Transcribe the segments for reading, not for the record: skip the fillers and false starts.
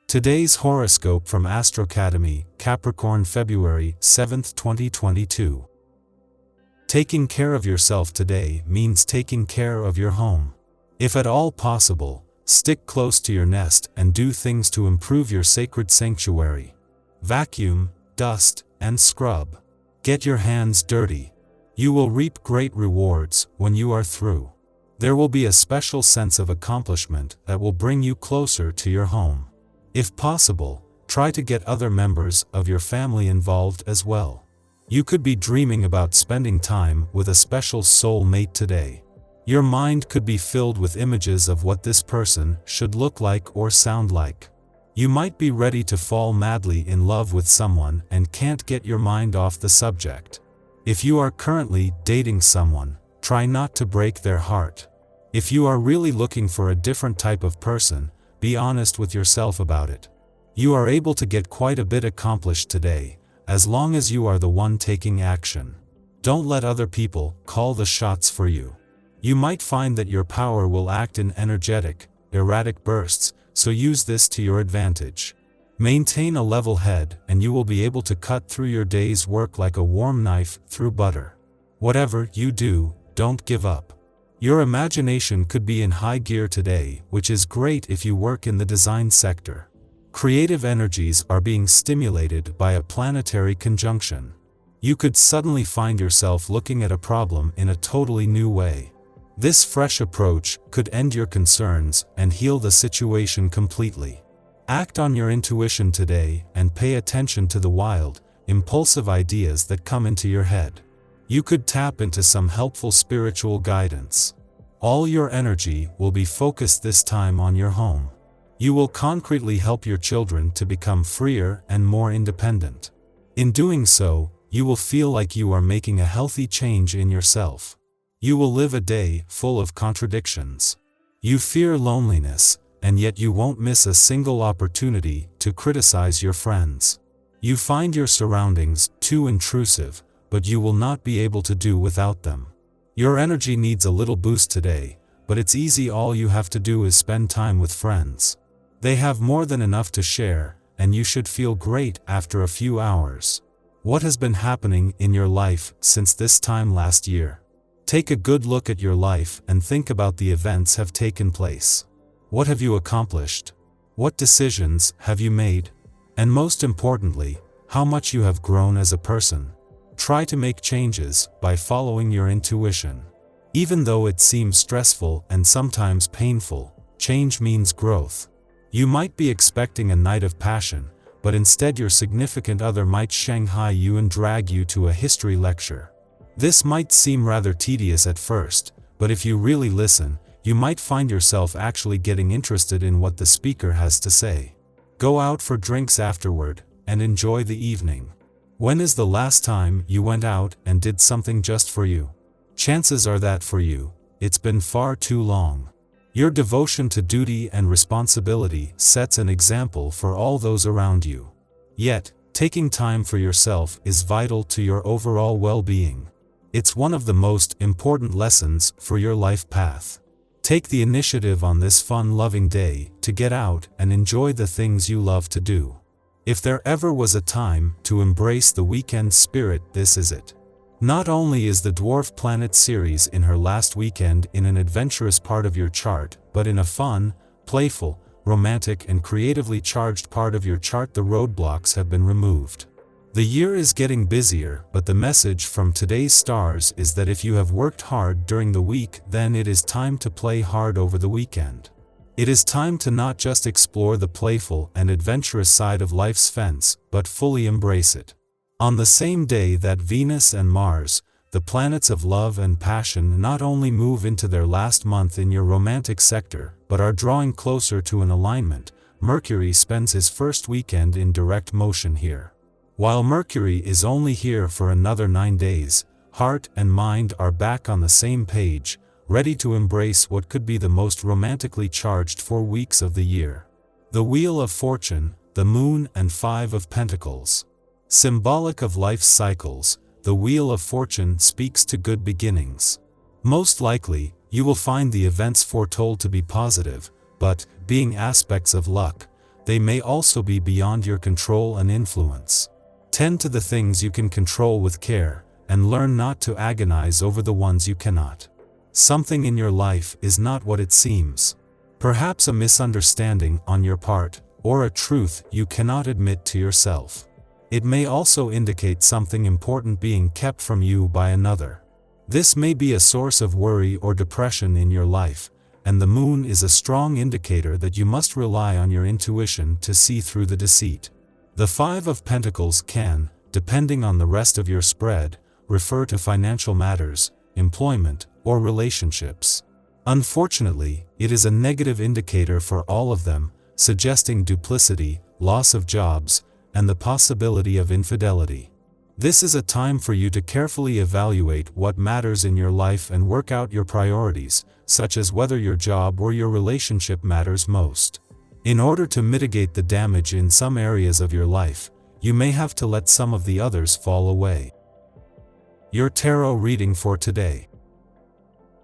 Today's horoscope from Astrocademy, Capricorn February 7th, 2022. Taking care of yourself today means taking care of your home. If at all possible, stick close to your nest and do things to improve your sacred sanctuary. Vacuum, dust, and scrub. Get your hands dirty. You will reap great rewards when you are through. There will be a special sense of accomplishment that will bring you closer to your home. If possible, try to get other members of your family involved as well. You could be dreaming about spending time with a special soul mate today. Your mind could be filled with images of what this person should look like or sound like. You might be ready to fall madly in love with someone and can't get your mind off the subject. If you are currently dating someone, try not to break their heart. If you are really looking for a different type of person, be honest with yourself about it. You are able to get quite a bit accomplished today, as long as you are the one taking action. Don't let other people call the shots for you. You might find that your power will act in energetic, erratic bursts, so use this to your advantage. Maintain a level head and you will be able to cut through your day's work like a warm knife through butter. Whatever you do, don't give up. Your imagination could be in high gear today, which is great if you work in the design sector. Creative energies are being stimulated by a planetary conjunction. You could suddenly find yourself looking at a problem in a totally new way. This fresh approach could end your concerns and heal the situation completely. Act on your intuition today and pay attention to the wild, impulsive ideas that come into your head. You could tap into some helpful spiritual guidance. All your energy will be focused this time on your home. You will concretely help your children to become freer and more independent. In doing so, you will feel like you are making a healthy change in yourself. You will live a day full of contradictions. You fear loneliness, and yet you won't miss a single opportunity to criticize your friends. You find your surroundings too intrusive, but you will not be able to do without them. Your energy needs a little boost today, but it's easy. All you have to do is spend time with friends. They have more than enough to share, and you should feel great after a few hours. What has been happening in your life since this time last year? Take a good look at your life and think about the events have taken place. What have you accomplished? What decisions have you made? And most importantly, how much you have grown as a person. Try to make changes by following your intuition. Even though it seems stressful and sometimes painful, change means growth. You might be expecting a night of passion, but instead your significant other might shanghai you and drag you to a history lecture. This might seem rather tedious at first, but if you really listen, you might find yourself actually getting interested in what the speaker has to say. Go out for drinks afterward, and enjoy the evening. When is the last time you went out and did something just for you? Chances are that for you, it's been far too long. Your devotion to duty and responsibility sets an example for all those around you. Yet, taking time for yourself is vital to your overall well-being. It's one of the most important lessons for your life path. Take the initiative on this fun-loving day to get out and enjoy the things you love to do. If there ever was a time to embrace the weekend spirit, this is it. Not only is the dwarf planet Ceres in her last weekend in an adventurous part of your chart, but in a fun, playful, romantic and creatively charged part of your chart the roadblocks have been removed. The year is getting busier, but the message from today's stars is that if you have worked hard during the week, then it is time to play hard over the weekend. It is time to not just explore the playful and adventurous side of life's fence, but fully embrace it. On the same day that Venus and Mars, the planets of love and passion, not only move into their last month in your romantic sector, but are drawing closer to an alignment, Mercury spends his first weekend in direct motion here. While Mercury is only here for another 9 days, heart and mind are back on the same page, ready to embrace what could be the most romantically charged 4 weeks of the year. The Wheel of Fortune, the Moon and 5 of Pentacles. Symbolic of life's cycles, the Wheel of Fortune speaks to good beginnings. Most likely, you will find the events foretold to be positive, but, being aspects of luck, they may also be beyond your control and influence. Tend to the things you can control with care, and learn not to agonize over the ones you cannot. Something in your life is not what it seems. Perhaps a misunderstanding on your part, or a truth you cannot admit to yourself. It may also indicate something important being kept from you by another. This may be a source of worry or depression in your life, and the moon is a strong indicator that you must rely on your intuition to see through the deceit. The Five of Pentacles can, depending on the rest of your spread, refer to financial matters, employment, or relationships. Unfortunately, it is a negative indicator for all of them, suggesting duplicity, loss of jobs, and the possibility of infidelity. This is a time for you to carefully evaluate what matters in your life and work out your priorities, such as whether your job or your relationship matters most. In order to mitigate the damage in some areas of your life, you may have to let some of the others fall away. Your tarot reading for today.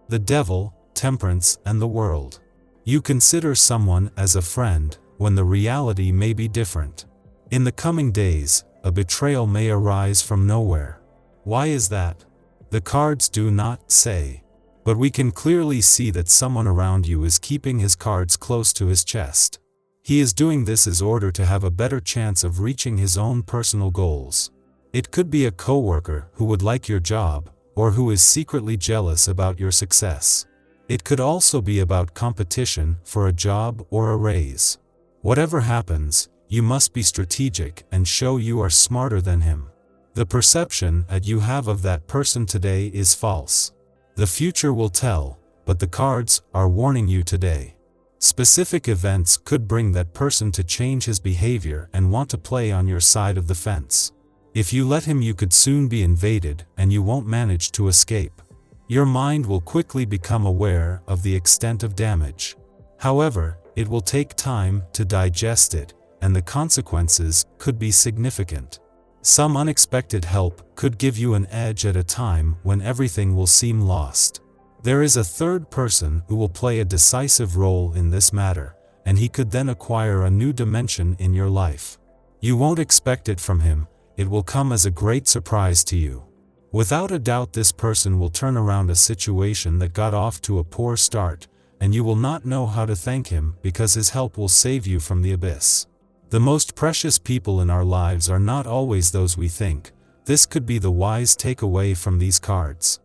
The Devil, Temperance, and the World. You consider someone as a friend, when the reality may be different. In the coming days, a betrayal may arise from nowhere. Why is that? The cards do not say. But we can clearly see that someone around you is keeping his cards close to his chest. He is doing this in order to have a better chance of reaching his own personal goals. It could be a coworker who would like your job, or who is secretly jealous about your success. It could also be about competition for a job or a raise. Whatever happens, you must be strategic and show you are smarter than him. The perception that you have of that person today is false. The future will tell, but the cards are warning you today. Specific events could bring that person to change his behavior and want to play on your side of the fence. If you let him, you could soon be invaded, and you won't manage to escape. Your mind will quickly become aware of the extent of damage. However, it will take time to digest it, and the consequences could be significant. Some unexpected help could give you an edge at a time when everything will seem lost. There is a third person who will play a decisive role in this matter, and he could then acquire a new dimension in your life. You won't expect it from him, it will come as a great surprise to you. Without a doubt, this person will turn around a situation that got off to a poor start, and you will not know how to thank him because his help will save you from the abyss. The most precious people in our lives are not always those we think. This could be the wise takeaway from these cards.